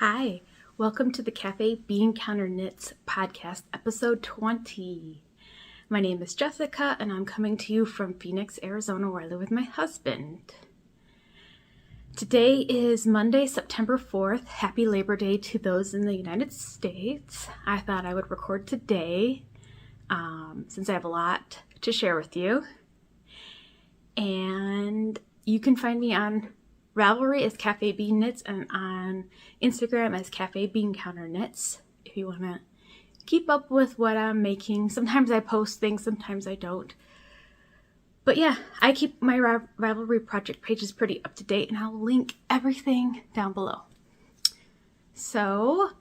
Hi, welcome to the Cafe Bean Counter Knits podcast, episode 20. My name is Jessica, and I'm coming to you from Phoenix, Arizona, where I live with my husband. Today is Monday, September 4th. Happy Labor Day to those in the United States. I thought I would record today since I have a lot to share with you. And you can find me on Ravelry as Cafe Bean Knits and on Instagram as Cafe Bean Counter Knits if you want to keep up with what I'm making. Sometimes I post things, sometimes I don't. But yeah, I keep my Ravelry project pages pretty up to date, and I'll link everything down below. So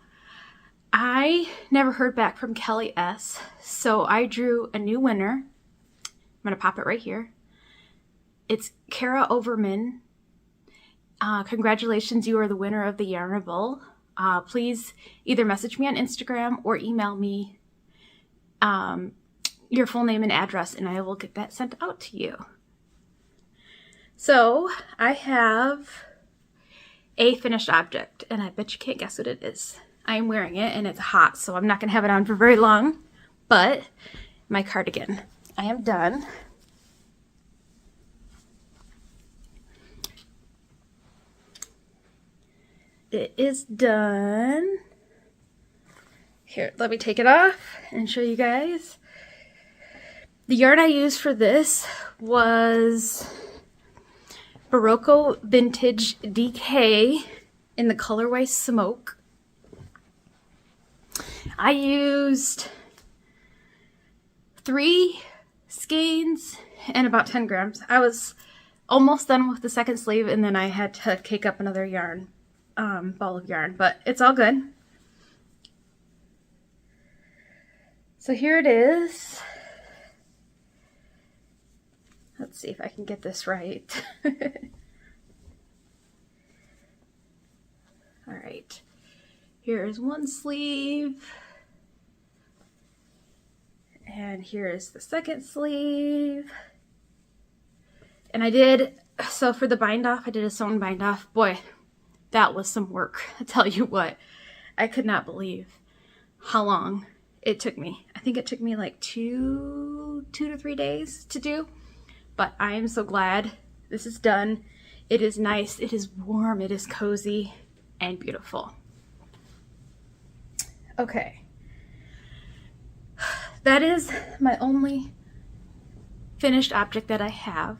I never heard back from Kelly S. So I drew a new winner. I'm going to pop it right here. It's Kara Overman. Congratulations, you are the winner of the Yarnable. Please either message me on Instagram or email me your full name and address, and I will get that sent out to you. So I have a finished object, and I bet you can't guess what it is. I am wearing it, and it's hot, so I'm not going to have it on for very long, but my cardigan. I am done. It is done. Here, let me take it off and show you guys. The yarn I used for this was Barocco Vintage DK in the colorway Smoke. I used 3 skeins and about 10 grams. I was almost done with the second sleeve, and then I had to cake up another yarn. Ball of yarn, but it's all good. So here it is. Let's see if I can get this right. All right, here is one sleeve, and here is the second sleeve. And I did, so for the bind off, I did a sewn bind off. Boy, that was some work. I tell you what, I could not believe how long it took me. I think it took me like two to 3 days to do, but I am so glad this is done. It is nice, it is warm, it is cozy and beautiful. Okay, that is my only finished object that I have.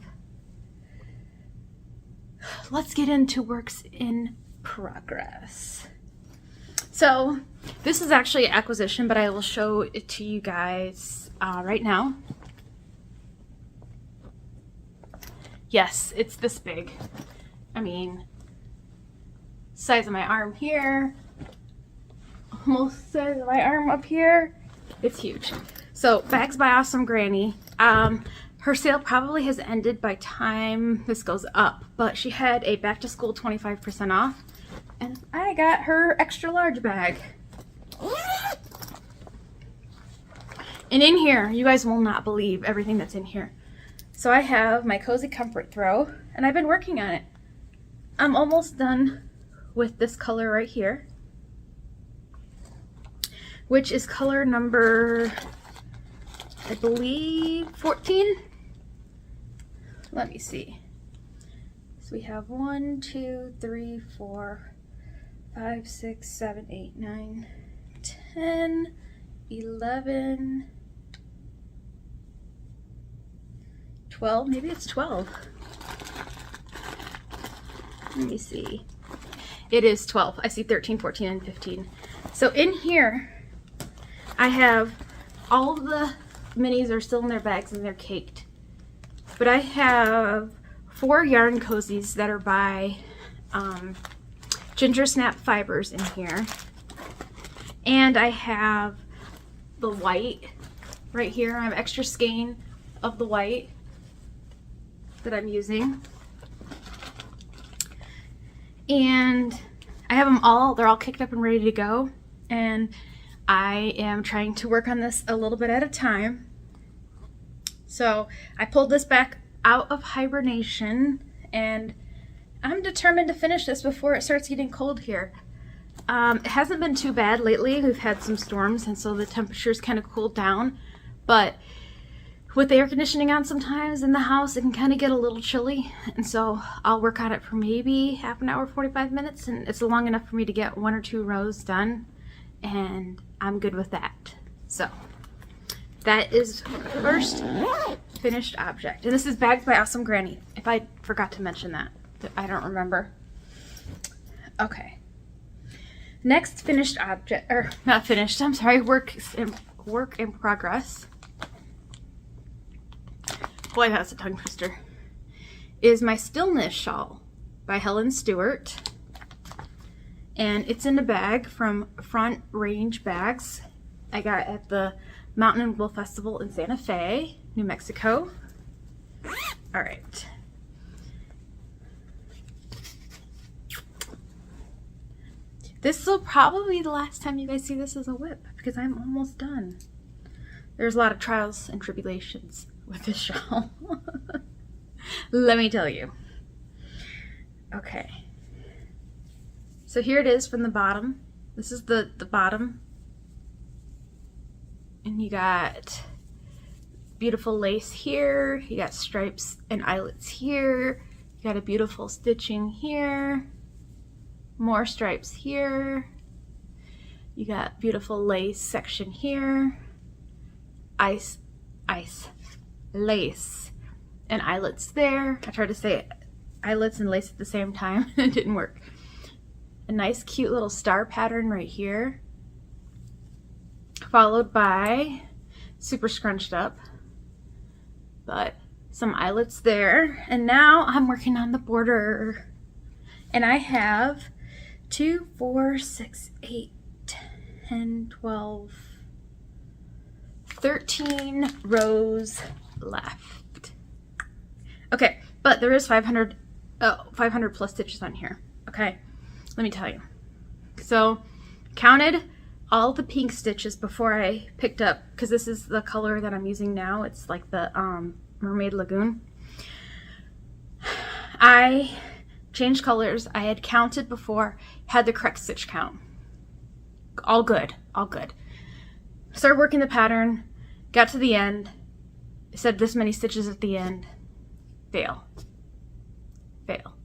Let's get into works in progress. So this is actually an acquisition, but I will show it to you guys right now. Yes, it's this big. I mean, size of my arm here, almost size of my arm up here. It's huge. So Bags by Awesome Granny. Her sale probably has ended by time this goes up, but she had a back to school 25% off, and I got her extra large bag. And in here, you guys will not believe everything that's in here. So I have my Cozy Comfort Throw, and I've been working on it. I'm almost done with this color right here, which is color number, I believe, 14. Let me see. So we have 1, 2, 3, 4, 5, 6, 7, 8, 9, 10, 11, 12. Maybe it's 12. Let me see. It is 12. I see 13, 14, and 15. So in here, I have all of the minis are still in their bags and they're caked. But I have 4 yarn cozies that are by Gingersnap Fibers in here. And I have the white right here. I have extra skein of the white that I'm using. And I have them all, they're all kicked up and ready to go. And I am trying to work on this a little bit at a time. So I pulled this back out of hibernation, and I'm determined to finish this before it starts getting cold here. It hasn't been too bad lately. We've had some storms, and so the temperature's kind of cooled down. But with the air conditioning on sometimes in the house, it can kind of get a little chilly. And so I'll work on it for maybe half an hour, 45 minutes, and it's long enough for me to get 1 or 2 rows done. And I'm good with that. So that is first finished object. And this is bagged by Awesome Granny. If I forgot to mention that, I don't remember. Okay. Next finished object, or not finished, I'm sorry, work in progress. Boy, that's a tongue twister. Is my Stillness Shawl by Helen Stewart. And it's in a bag from Front Range Bags. I got it at the Mountain and Wool Festival in Santa Fe, New Mexico. All right. This will probably be the last time you guys see this as a whip because I'm almost done. There's a lot of trials and tribulations with this shawl. Let me tell you. Okay. So here it is from the bottom. This is the bottom. And you got beautiful lace here. You got stripes and eyelets here. You got a beautiful stitching here. More stripes here. You got beautiful lace section here. Lace and eyelets there. I tried to say eyelets and lace at the same time. It didn't work. A nice cute little star pattern right here, followed by super scrunched up, but some eyelets there. And now I'm working on the border, and I have 2, 4, 6, 8, 10, 12, 13 rows left. Okay, but there is 500 plus stitches on here. Okay, let me tell you. So counted all the pink stitches before I picked up, because this is the color that I'm using now. It's like the Mermaid Lagoon. I changed colors. I had counted before, had the correct stitch count. All good, all good. Started working the pattern, got to the end, it said this many stitches at the end. Fail. Fail.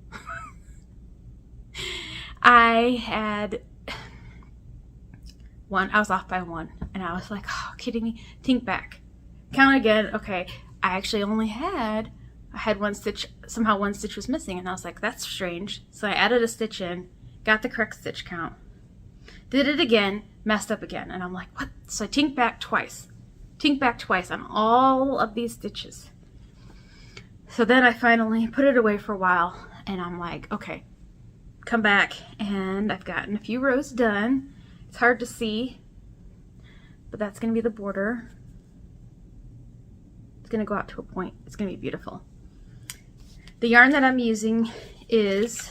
I had one, I was off by 1, and I was like, oh, kidding me? Think back. Count again. Okay, I actually only had, I had 1 stitch, somehow 1 stitch was missing, and I was like, that's strange. So I added a stitch in, got the correct stitch count, did it again, messed up again, and I'm like, what? So I tinked back twice on all of these stitches. So then I finally put it away for a while, and I'm like, okay, come back, and I've gotten a few rows done. It's hard to see, but that's going to be the border. It's going to go out to a point. It's going to be beautiful. The yarn that I'm using is,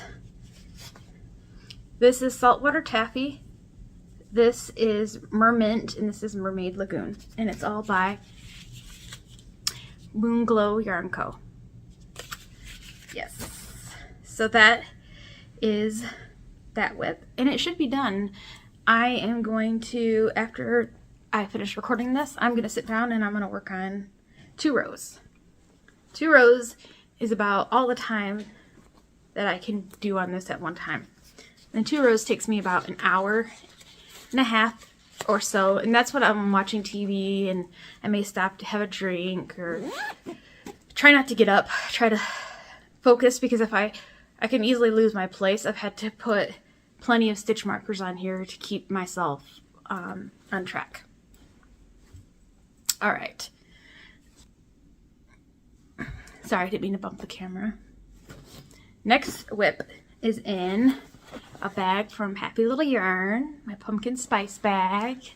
this is Saltwater Taffy, this is Mermint, and this is Mermaid Lagoon. And it's all by Moon Glow Yarn Co. Yes. So that is that whip. And it should be done. I am going to, after I finish recording this, I'm going to sit down and I'm going to work on 2 rows. 2 rows is about all the time that I can do on this at one time. And 2 rows takes me about an hour and a half or so, and that's when I'm watching TV, and I may stop to have a drink or try not to get up, try to focus, because if I can easily lose my place. I've had to put plenty of stitch markers on here to keep myself on track. All right. Sorry, I didn't mean to bump the camera. Next whip is in a bag from Happy Little Yarn, my pumpkin spice bag.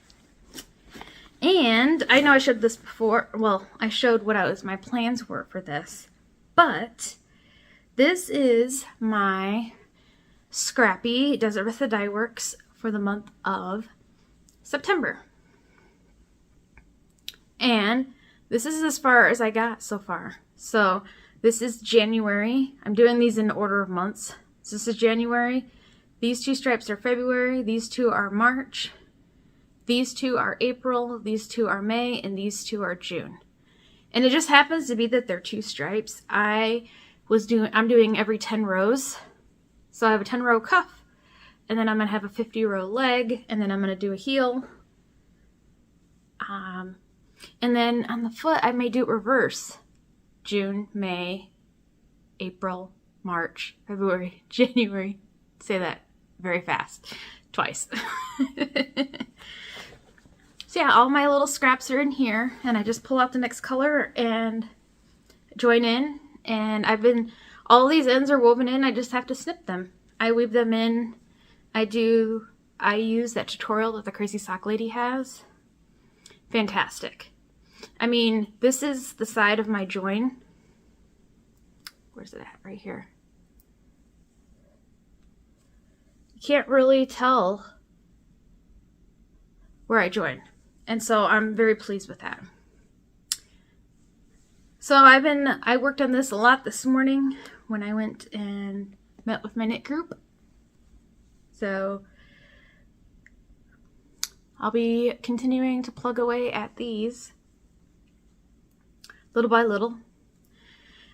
And I know I showed this before. Well, I showed what my plans were for this, but this is my Scrappy Desert with the Dye Works for the month of September. And this is as far as I got so far. So this is January. I'm doing these in order of months. So this is January, These two stripes are February, these two are March, these two are April, these two are May, and these two are June. And it just happens to be that they're 2 stripes. I'm doing every 10 rows. So I have a 10 row cuff, and then I'm going to have a 50 row leg, and then I'm going to do a heel. And then on the foot, I may do it reverse. June, May, April, March, February, January. Say that very fast. Twice. So yeah, all my little scraps are in here, and I just pull out the next color and join in. And all these ends are woven in, I just have to snip them. I weave them in. I use that tutorial that the Crazy Sock Lady has. Fantastic. I mean, this is the side of my join. Where's it at? Right here. You can't really tell where I join. And so I'm very pleased with that. So I worked on this a lot this morning when I went and met with my knit group. So I'll be continuing to plug away at these little by little.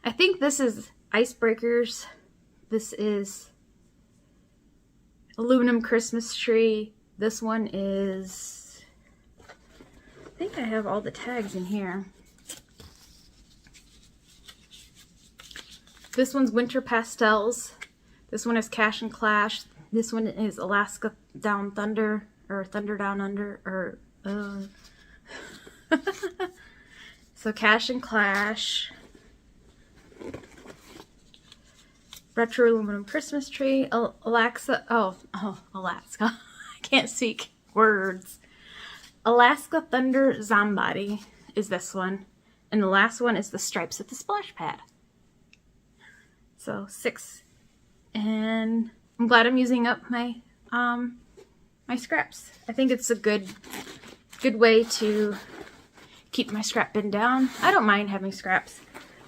I think this is Icebreakers. This is Aluminum Christmas Tree. This one is, I think I have all the tags in here. This one's Winter Pastels. This one is Cash and Clash. This one is Alaska Down Thunder, or Thunder Down Under, or so Cash and Clash. Retro Aluminum Christmas Tree. Alaska. Alaska. I can't speak words. Alaska Thunder Zombody is this one. And the last one is the Stripes at the Splash Pad. So 6. And I'm glad I'm using up my my scraps. I think it's a good way to keep my scrap bin down. I don't mind having scraps,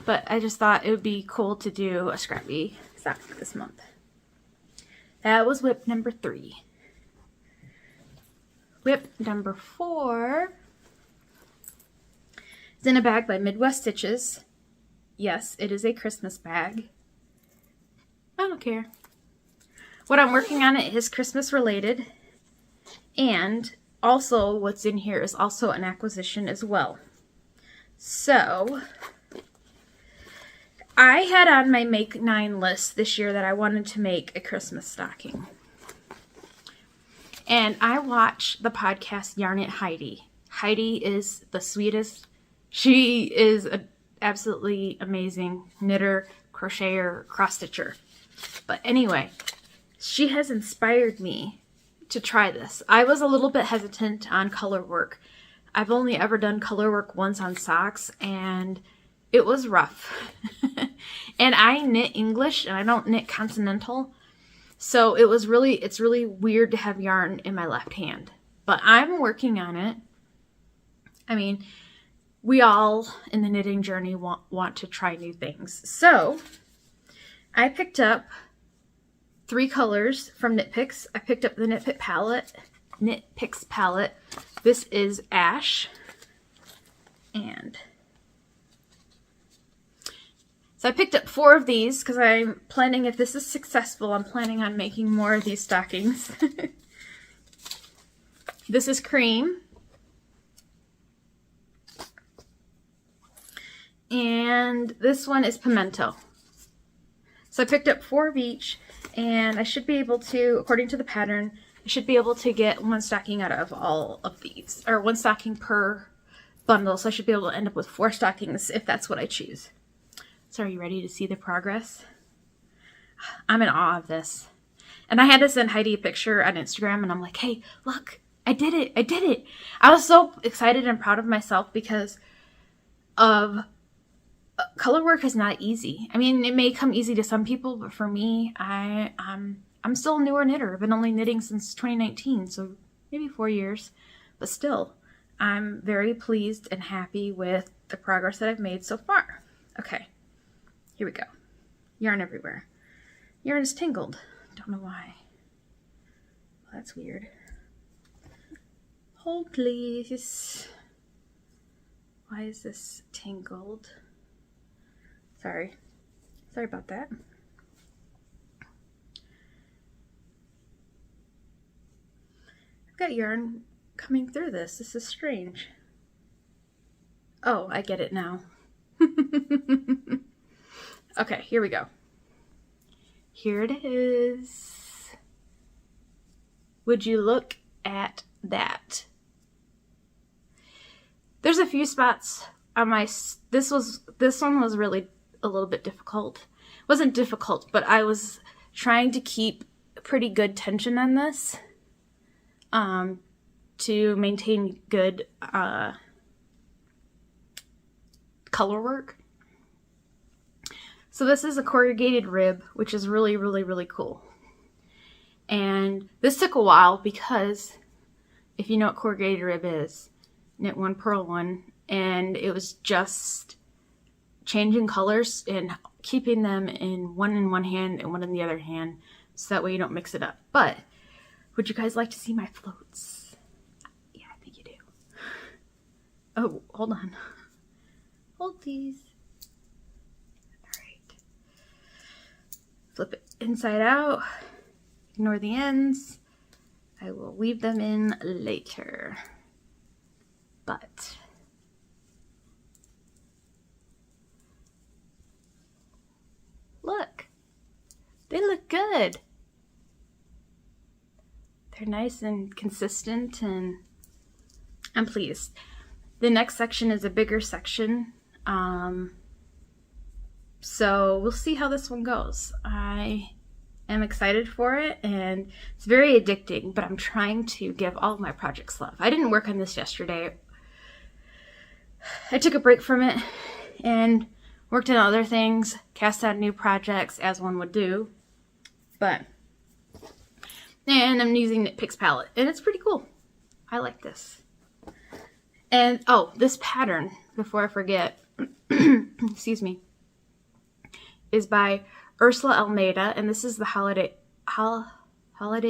but I just thought it would be cool to do a scrappy sock this month. That was whip number 3. Whip number 4 is in a bag by Midwest Stitches. Yes, it is a Christmas bag. I don't care. What I'm working on it is Christmas related, and also what's in here is also an acquisition as well. So I had on my Make 9 list this year that I wanted to make a Christmas stocking. And I watched the podcast Yarn It Heidi. Heidi is the sweetest. She is an absolutely amazing knitter, crocheter, cross-stitcher. But anyway, she has inspired me to try this. I was a little bit hesitant on color work. I've only ever done color work once on socks, and it was rough. And I knit English, and I don't knit continental. So it's really weird to have yarn in my left hand. But I'm working on it. I mean, we all in the knitting journey want to try new things. So I picked up 3 colors from Knit Picks. I picked up the Knit Picks palette. This is Ash. And so I picked up 4 of these because I'm planning, if this is successful, I'm planning on making more of these stockings. This is Cream. And this one is Pimento. So I picked up 4 of each, and I should be able to, according to the pattern, I should be able to get 1 stocking out of all of these, or 1 stocking per bundle. So I should be able to end up with 4 stockings if that's what I choose. So are you ready to see the progress? I'm in awe of this. And I had to send Heidi a picture on Instagram, and I'm like, hey, look, I did it. I did it. I was so excited and proud of myself because of color work is not easy. I mean, it may come easy to some people, but for me, I'm still a newer knitter. I've been only knitting since 2019, so maybe 4 years. But still, I'm very pleased and happy with the progress that I've made so far. Okay, here we go. Yarn everywhere. Yarn is tangled. Don't know why. that's weird. Hold please. Why is this tangled? Sorry about that. I've got yarn coming through this. This is strange. Oh, I get it now. Okay, here we go. Here it is. Would you look at that? There's a few spots on my, this one was really a little bit difficult. It wasn't difficult, but I was trying to keep pretty good tension on this to maintain good color work. So this is a corrugated rib, which is really, really, really cool. And this took a while because if you know what corrugated rib is, knit one, purl one, and it was just changing colors and keeping them in one hand and one in the other hand, so that way you don't mix it up. But would you guys like to see my floats? Yeah, I think you do. Oh, hold on. Hold please. Alright. Flip it inside out. Ignore the ends. I will weave them in later. But look, they look good. They're nice and consistent, and I'm pleased. The next section is a bigger section, so we'll see how this one goes. I am excited for it, and it's very addicting, but I'm trying to give all of my projects love. I didn't work on this yesterday. I took a break from it and worked on other things, cast out new projects as one would do, and I'm using Knit Picks palette, and it's pretty cool. I like this. And oh, this pattern, before I forget, excuse me, is by Ursula Almeida, and this is the Holiday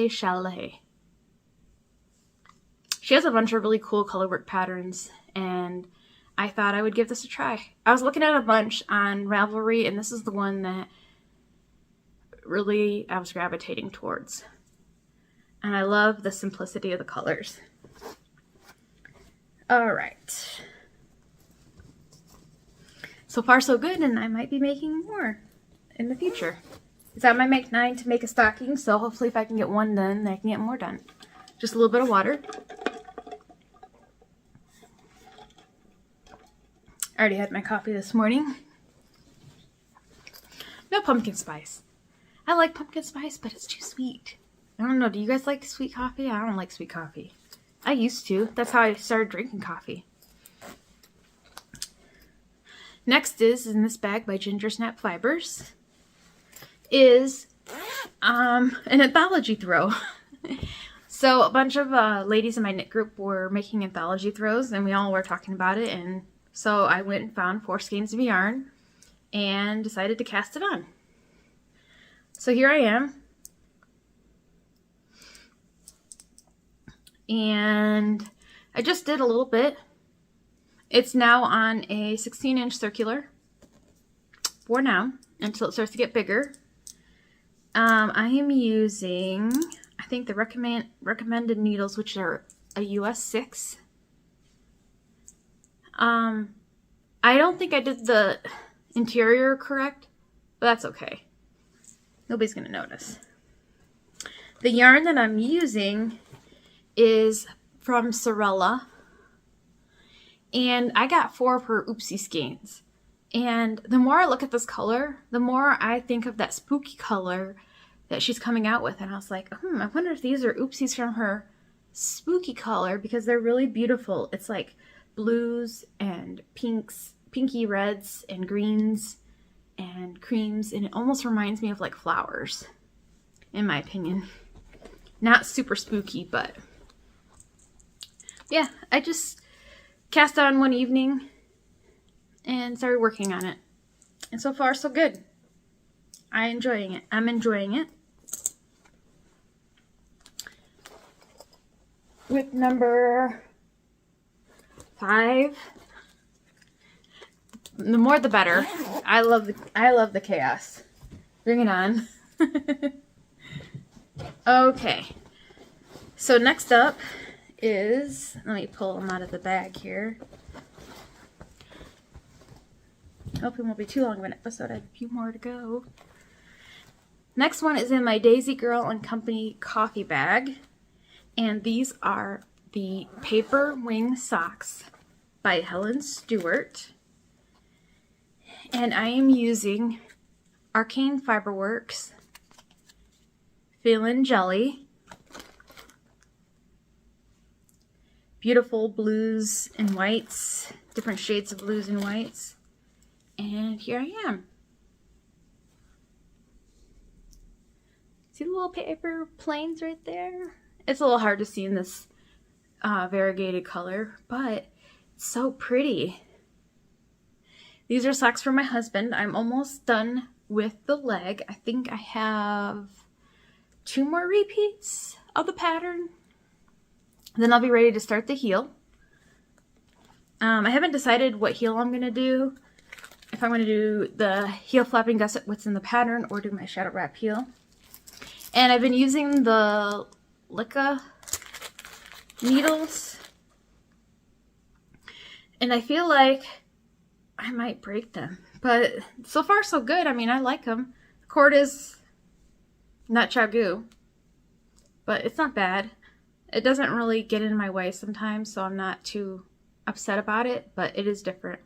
Chalet. She has a bunch of really cool colorwork patterns, and I thought I would give this a try. I was looking at a bunch on Ravelry, and this is the one that really I was gravitating towards. And I love the simplicity of the colors. Alright. So far so good, and I might be making more in the future. It's at my make 9 to make a stocking, so hopefully if I can get one done, then I can get more done. Just a little bit of water. I already had my coffee this morning. No pumpkin spice. I like pumpkin spice, but it's too sweet. I don't know, do you guys like sweet coffee? I don't like sweet coffee. I used to. That's how I started drinking coffee. Next is, in this bag by Gingersnap Fibers, is an anthology throw. So a bunch of ladies in my knit group were making anthology throws, and we all were talking about it, and so I went and found 4 skeins of yarn and decided to cast it on. So here I am. And I just did a little bit. It's now on a 16-inch circular for now until it starts to get bigger. I am using, I think, the recommended needles, which are a US 6. I don't think I did the interior correct, but that's okay. Nobody's gonna notice. The yarn that I'm using is from Sorella, and I got 4 of her Oopsie skeins. And the more I look at this color, the more I think of that spooky color that she's coming out with, and I was like, I wonder if these are Oopsies from her spooky color, because they're really beautiful. It's like blues and pinks, pinky reds and greens and creams, and it almost reminds me of like flowers, in my opinion. Not super spooky, but yeah, I just cast it on one evening and started working on it. And so far, so good. I'm enjoying it. Whip number 5. The more the better. I love the chaos. Bring it on. Okay. So next up is, let me pull them out of the bag here. Hope it won't be too long of an episode. I have a few more to go. Next one is in my Daisy Girl and Company coffee bag. And these are the Paper Wing Socks by Helen Stewart. And I am using Arcane Fiberworks Feelin' Jelly. Beautiful blues and whites. Different shades of blues and whites. And here I am. See the little paper planes right there? It's a little hard to see in this variegated color, but it's so pretty. These are socks for my husband. I'm almost done with the leg. I think I have 2 more repeats of the pattern. Then I'll be ready to start the heel. I haven't decided what heel I'm going to do. If I'm going to do the heel flapping gusset what's in the pattern or do my shadow wrap heel. And I've been using the Licca needles. And I feel like I might break them. But so far so good. I mean, I like them. The cord is not chagoo. But it's not bad. It doesn't really get in my way sometimes, so I'm not too upset about it. But it is different.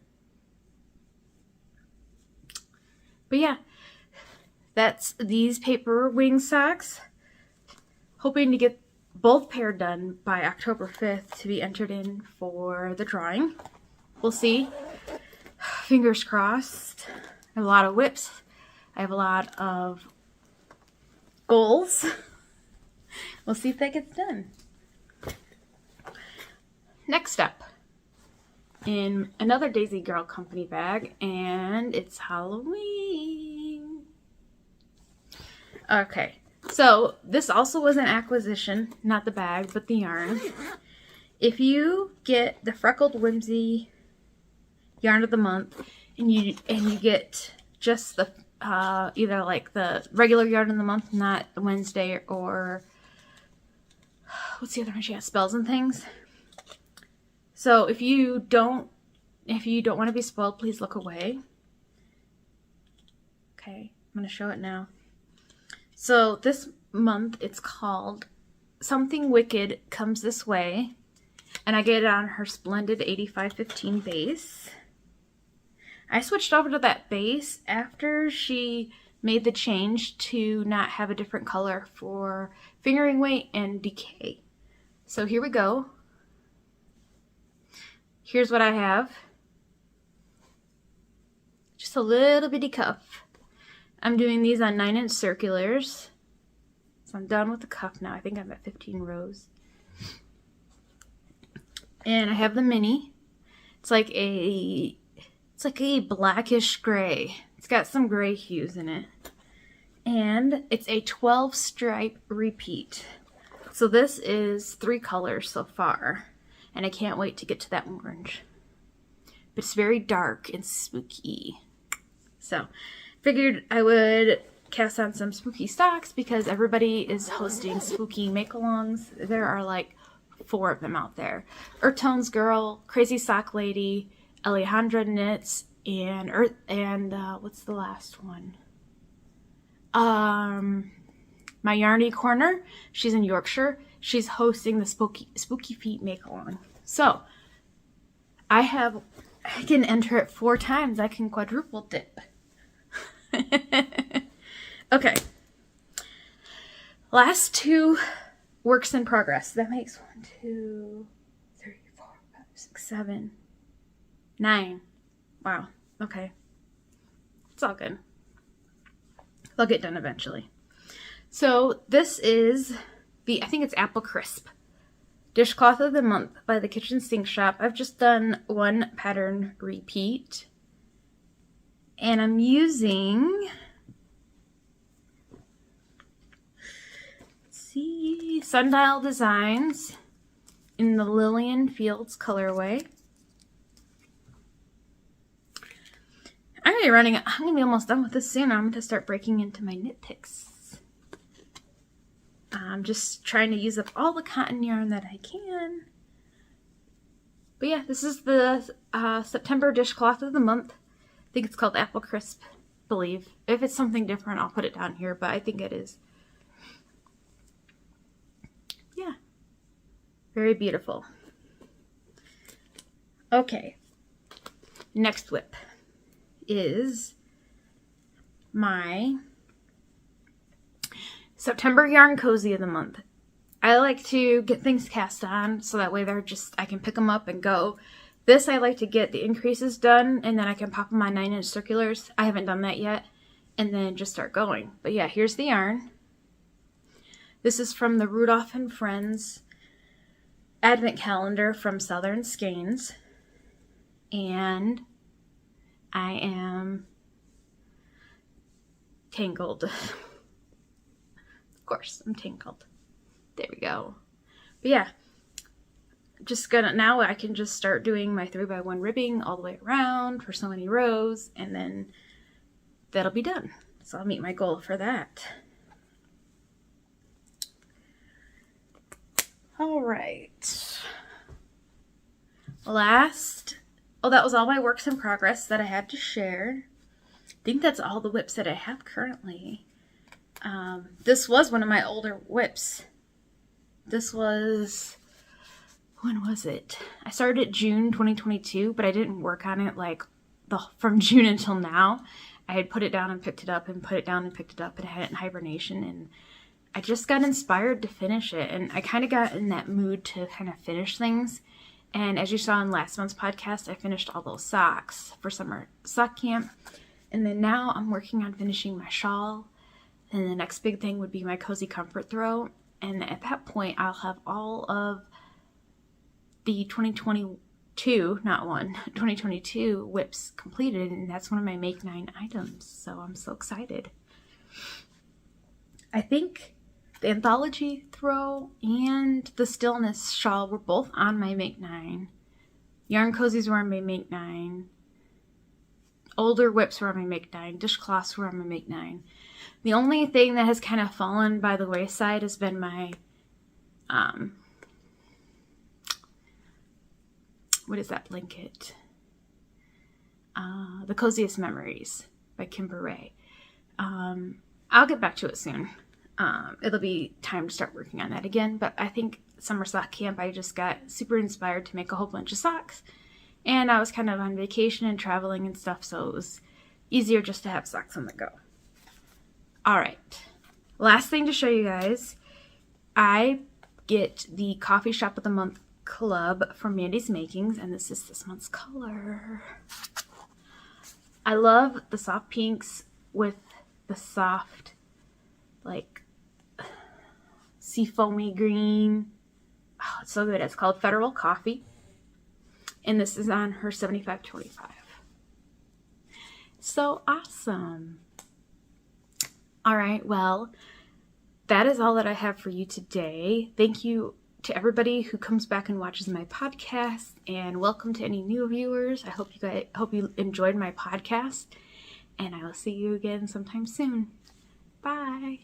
But yeah, that's these Paper Wing Socks. Hoping to get both pairs done by October 5th to be entered in for the drawing. We'll see. Fingers crossed. I have a lot of whips. I have a lot of goals. We'll see if that gets done. Next up, in another Daisy Girl Company bag, and it's Halloween. Okay, so this also was an acquisition, not the bag, but the yarn. If you get the Freckled Whimsy yarn of the month, and you get just the either like the regular yarn of the month, not Wednesday, or what's the other one she has, Spells and Things. So if you don't want to be spoiled, please look away. Okay, I'm going to show it now. So this month it's called Something Wicked Comes This Way. And I get it on her splendid 8515 base. I switched over to that base after she made the change to not have a different color for fingering weight and decay. So here we go. Here's what I have. Just a little bitty cuff. I'm doing these on 9-inch circulars. So I'm done with the cuff now. I think I'm at 15 rows. And I have the mini. It's like a blackish gray. It's got some gray hues in it. And it's a 12 stripe repeat. So this is 3 colors so far. And I can't wait to get to that orange. But it's very dark and spooky. So, figured I would cast on some spooky stocks because everybody is hosting spooky make-alongs. There are like 4 of them out there. Earth Tones Girl, Crazy Sock Lady, Alejandra Knits, and what's the last one? My Yarny Corner. She's in Yorkshire. She's hosting the Spooky Feet make-along. So, I can enter it 4 times. I can quadruple dip. Okay. Last 2 works in progress. That makes 1, 2, 3, 4, 5, 6, 7, 9. Wow. Okay. It's all good. They'll get done eventually. So, this is I think it's Apple Crisp. Dishcloth of the Month by the Kitchen Sink Shop. I've just done 1 pattern repeat. And I'm using, let's see, Sundial Designs in the Lillian Fields colorway. I'm gonna be almost done with this soon. I'm gonna start breaking into my knit picks. I'm just trying to use up all the cotton yarn that I can. But yeah, this is the September dishcloth of the month. I think it's called Apple Crisp, I believe. If it's something different, I'll put it down here, but I think it is. Yeah. Very beautiful. Okay. Next whip is my September yarn cozy of the month. I like to get things cast on so that way I can pick them up and go. This I like to get the increases done and then I can pop them on 9-inch circulars. I haven't done that yet. And then just start going. But yeah, here's the yarn. This is from the Rudolph and Friends Advent Calendar from Southern Skeins. And I am tangled. Of course, I'm tangled. There we go. But yeah, now I can just start doing my 3x1 ribbing all the way around for so many rows, and then that'll be done. So I'll meet my goal for that. All right. That was all my works in progress that I had to share. I think that's all the whips that I have currently. This was one of my older whips. This was, when was it? I started June 2022, but I didn't work on it from June until now. I had put it down and picked it up and put it down and picked it up and had it in hibernation, and I just got inspired to finish it, and I kind of got in that mood to kind of finish things. And as you saw in last month's podcast, I finished all those socks for summer sock camp, and then now I'm working on finishing my shawl, and the next big thing would be my cozy comfort throw. And at that point, I'll have all of the 2022 whips completed, and that's one of my Make 9 items, so I'm so excited. I think the Anthology throw and the Stillness Shawl were both on my Make 9. Yarn Cozies were on my Make 9. Older whips were on my Make 9. Dishcloths were on my Make 9. The only thing that has kind of fallen by the wayside has been my, what is that blanket? The Coziest Memories by Kimber Ray. I'll get back to it soon. It'll be time to start working on that again, but I think summer sock camp, I just got super inspired to make a whole bunch of socks, and I was kind of on vacation and traveling and stuff, so it was easier just to have socks on the go. Alright, last thing to show you guys, I get the Coffee Shop of the Month Club from Mandy's Makings, and this is this month's color. I love the soft pinks with the soft, seafoamy green. Oh, it's so good. It's called Federal Coffee, and this is on her 7525. So awesome. All right, well, that is all that I have for you today. Thank you to everybody who comes back and watches my podcast, and welcome to any new viewers. I hope you enjoyed my podcast, and I will see you again sometime soon. Bye.